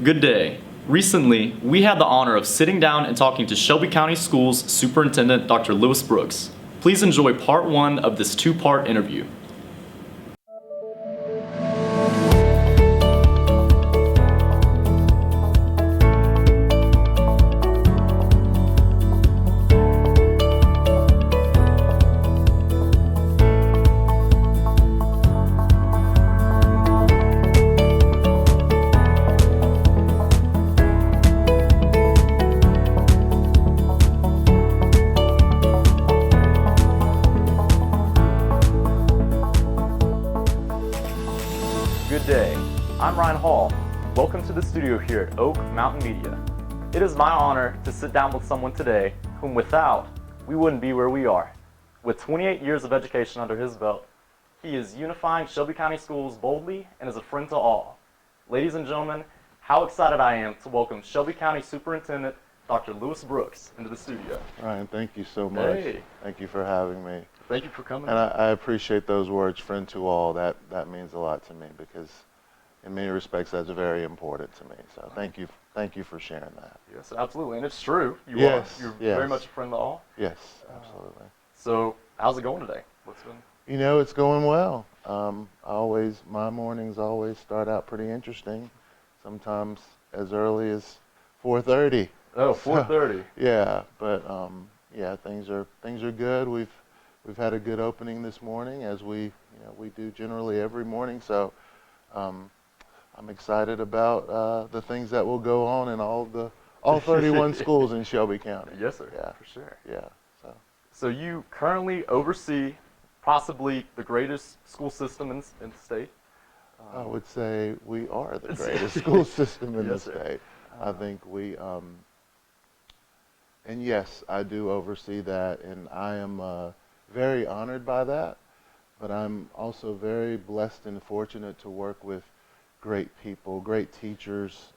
Good day. Recently, we had the honor of sitting down and talking to Shelby County Schools Superintendent Dr. Lewis Brooks. Please enjoy part one of this two-part interview. Good day. I'm Ryan Hall. Welcome to the studio here at Oak Mountain Media. It is my honor to sit down with someone today whom without, we wouldn't be where we are. With 28 years of education under his belt, he is unifying Shelby County Schools boldly and is a friend to all. Ladies and gentlemen, how excited I am to welcome Shelby County Superintendent Dr. Lewis Brooks into the studio. Ryan, thank you so much. Hey. Thank you for having me. Thank you for coming. And I appreciate those words, friend to all. That means a lot to me because in many respects that's very important to me. So thank you for sharing that. Yes, absolutely. And it's true. You're very much a friend to all. Yes, absolutely. So how's it going today? It's going well. My mornings always start out pretty interesting. Sometimes as early as 4:30. Oh, 4:30. Yeah, but things are good. We've had a good opening this morning, as we do generally every morning. So I'm excited about the things that will go on in all 31 schools in Shelby County. Yes, sir. Yeah, for sure. Yeah. So you currently oversee possibly the greatest school system in the state. I would say we are the greatest school system in the state. I think and yes, I do oversee that, and I am very honored by that, but I'm also very blessed and fortunate to work with great people, great teachers,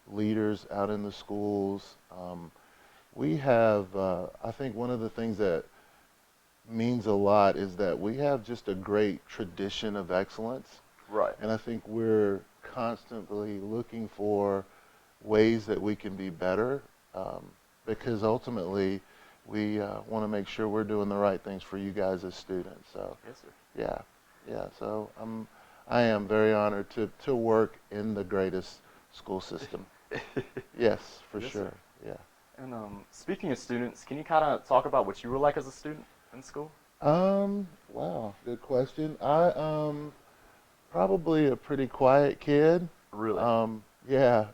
leaders out in the schools. We have, I think one of the things that means a lot is that we have just a great tradition of excellence. Right. And I think we're constantly looking for ways that we can be better, because ultimately we want to make sure we're doing the right things for you guys as students. So yes, sir. Yeah. So I am very honored to work in the greatest school system. Yes, for sure. Sir. Yeah. And speaking of students, can you kind of talk about what you were like as a student in school? Wow, good question. I probably a pretty quiet kid. Really? Yeah.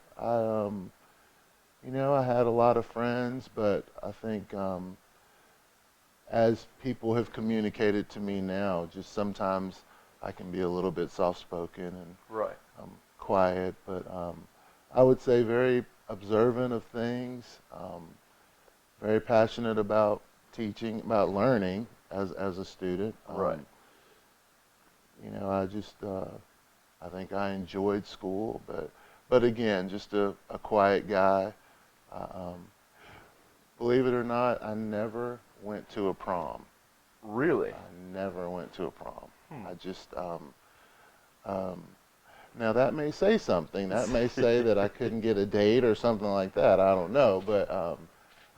I had a lot of friends, but I think as people have communicated to me now, just sometimes I can be a little bit soft-spoken and right. Quiet, but I would say very observant of things, very passionate about teaching, about learning as a student. Right. I think I enjoyed school, but again, just a quiet guy. Believe it or not, I never went to a prom. Really? I never went to a prom. I just, now that may say something. That may say that I couldn't get a date or something like that. I don't know, but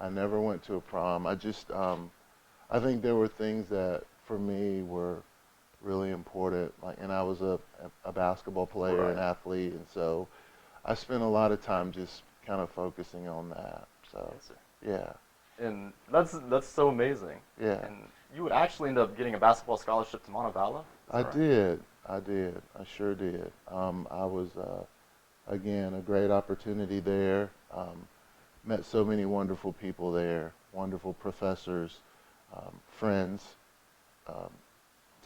I never went to a prom. I just, I think there were things that for me were really important. And I was a basketball player, right. An athlete, and so I spent a lot of time just kind of focusing on that. So yes, sir. Yeah. And that's so amazing. Yeah. And you would actually end up getting a basketball scholarship to Montevallo? I did. I sure did. I was, again, a great opportunity there. Met so many wonderful people there, wonderful professors, friends,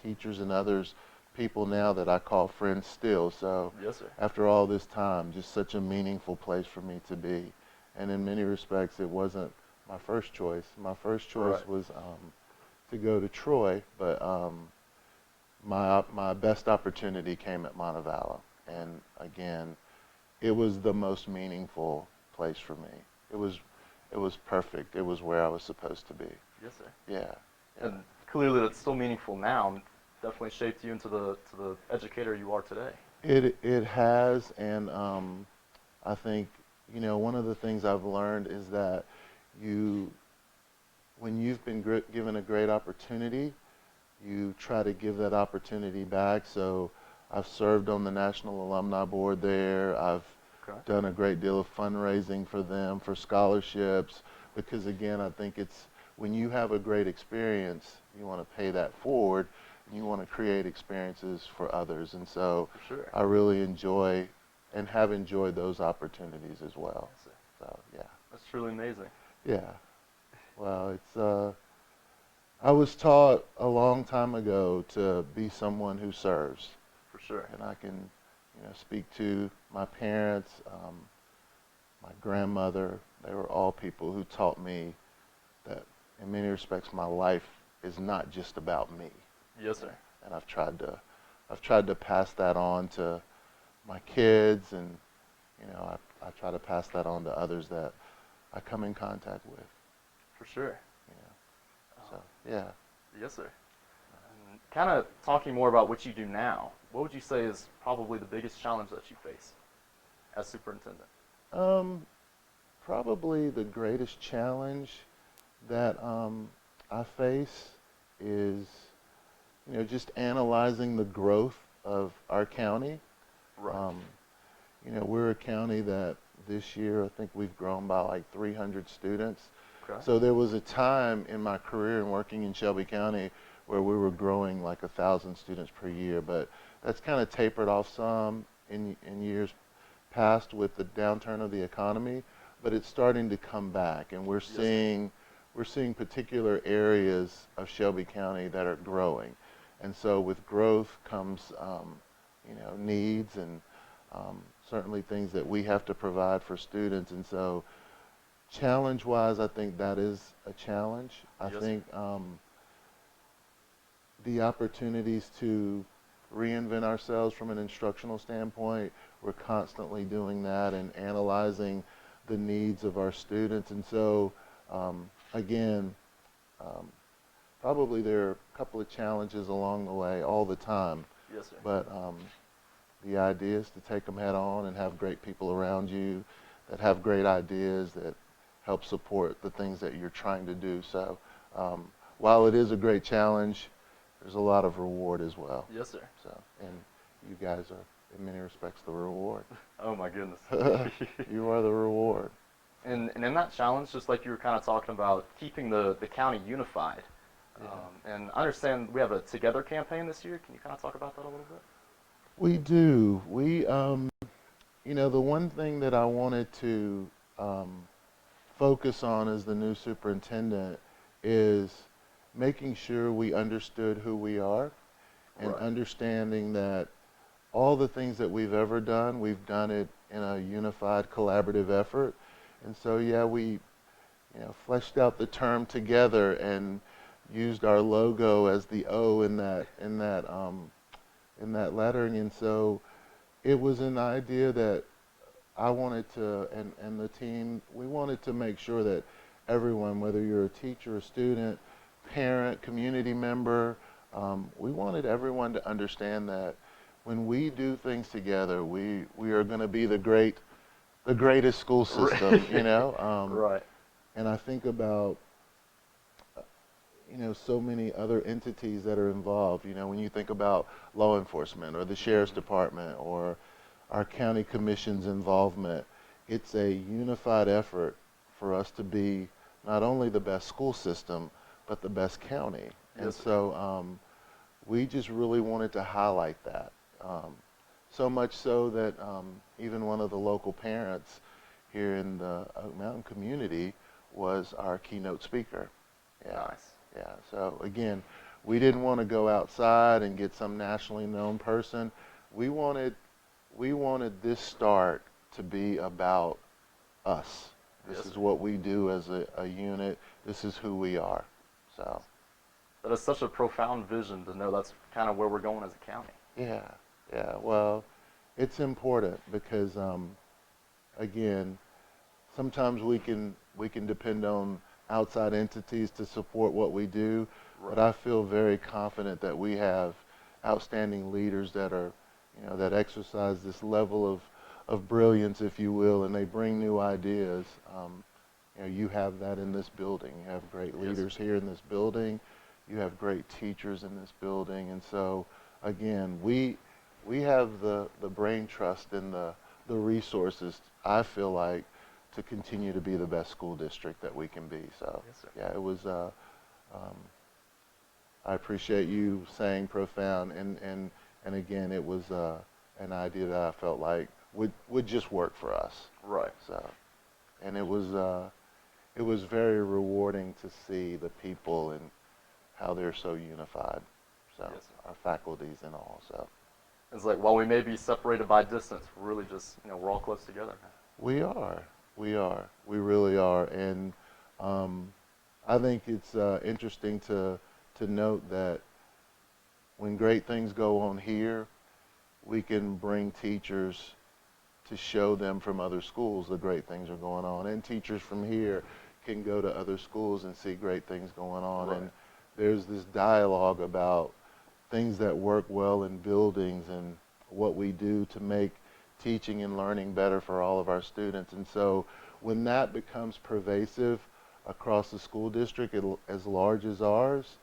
teachers and others, people now that I call friends still. So yes, sir. After all this time, just such a meaningful place for me to be. And in many respects, it wasn't my first choice. My first choice right. was to go to Troy, but my best opportunity came at Montevallo. And again, it was the most meaningful place for me. It was perfect. It was where I was supposed to be. Yes, sir. Yeah. And clearly that's still meaningful now. Definitely shaped you into the educator you are today. It has, and I think, one of the things I've learned is that you, when you've been given a great opportunity, you try to give that opportunity back. So I've served on the National Alumni Board there. I've Okay. done a great deal of fundraising for them, for scholarships, because again, I think it's when you have a great experience, you want to pay that forward, and you want to create experiences for others. And so For sure. I really enjoy and have enjoyed those opportunities as well. Yes, sir. So yeah, That's truly amazing. yeah. Well, I was taught a long time ago to be someone who serves, For sure. and I can, speak to my parents, my grandmother. They were all people who taught me that, in many respects, my life is not just about me. Yes, sir. And I've tried to pass that on to my kids, and I try to pass that on to others that I come in contact with. For sure. You know, so yeah. Yes, sir. And kind of talking more about what you do now, what would you say is probably the biggest challenge that you face as superintendent? Probably the greatest challenge that I face is, just analyzing the growth of our county. Right. We're a county that this year I think we've grown by like 300 students. Okay. So there was a time in my career in working in Shelby County where we were growing like 1,000 students per year, but that's kind of tapered off some in years past with the downturn of the economy, but it's starting to come back, and we're Yes. seeing particular areas of Shelby County that are growing, and so with growth comes needs and certainly things that we have to provide for students, and so challenge-wise, I think that is a challenge. I Yes. think the opportunities to reinvent ourselves from an instructional standpoint, we're constantly doing that and analyzing the needs of our students. And so, again, probably there are a couple of challenges along the way all the time, Yes, sir. but the idea is to take them head on and have great people around you that have great ideas that help support the things that you're trying to do. So while it is a great challenge, there's a lot of reward as well. Yes, sir. So, and you guys are, in many respects, the reward. Oh my goodness. You are the reward. And in that challenge, just like you were kind of talking about, keeping the county unified. Yeah. And I understand we have a Together campaign this year. Can you kind of talk about that a little bit? We do. The one thing that I wanted to focus on as the new superintendent is making sure we understood who we are and Right. understanding that all the things that we've ever done, we've done it in a unified collaborative effort. And so, yeah, we fleshed out the term together and used our logo as the O in that lettering. And so it was an idea that I wanted to, and the team, we wanted to make sure that everyone, whether you're a teacher, a student, parent, community member, we wanted everyone to understand that when we do things together, we are going to be the greatest school system, Right. And I think about, so many other entities that are involved. When you think about law enforcement or the sheriff's department or our county commission's involvement, it's a unified effort for us to be not only the best school system, but the best county. And Yes, sir. so we just really wanted to highlight that. So much so that even one of the local parents here in the Oak Mountain community was our keynote speaker. Yeah. Nice. Yeah. So again, we didn't want to go outside and get some nationally known person. We wanted this start to be about us. This Yes, is sir. what we do as a unit. This is who we are. So That is such a profound vision to know that's kind of where we're going as a county. yeah, yeah. Well, it's important because again, sometimes we can depend on outside entities to support what we do, Right. but I feel very confident that we have outstanding leaders that are, that exercise this level of brilliance, if you will, and they bring new ideas. You know, you have that in this building. You have great leaders here in this building. You have great teachers in this building, and so again, we have the brain trust and the resources, I feel like, to continue to be the best school district that we can be. So yeah, it was. I appreciate you saying profound, and again, it was an idea that I felt like would just work for us. Right. So, and it was very rewarding to see the people and how they're so unified. So our faculties and all. So it's like, while we may be separated by distance, we're really just, you know, we're all close together. we are, we really are, and I think it's interesting to note that when great things go on here, we can bring teachers to show them from other schools the great things are going on, and teachers from here can go to other schools and see great things going on. And there's this dialogue about things that work well in buildings and what we do to make teaching and learning better for all of our students. And so when that becomes pervasive across the school district as large as ours,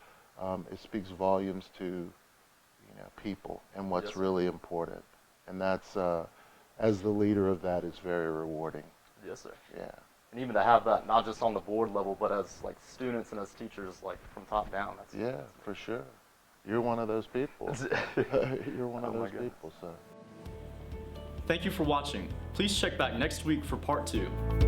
it speaks volumes to, you know, people and what's really important. And that's, as the leader of that, is very rewarding. Yes, sir. Yeah. And even to have that, not just on the board level, but as like students and as teachers, like from top down. That's for sure. You're one of those people. You're one of those people. So. Thank you for watching. Please check back next week for part 2.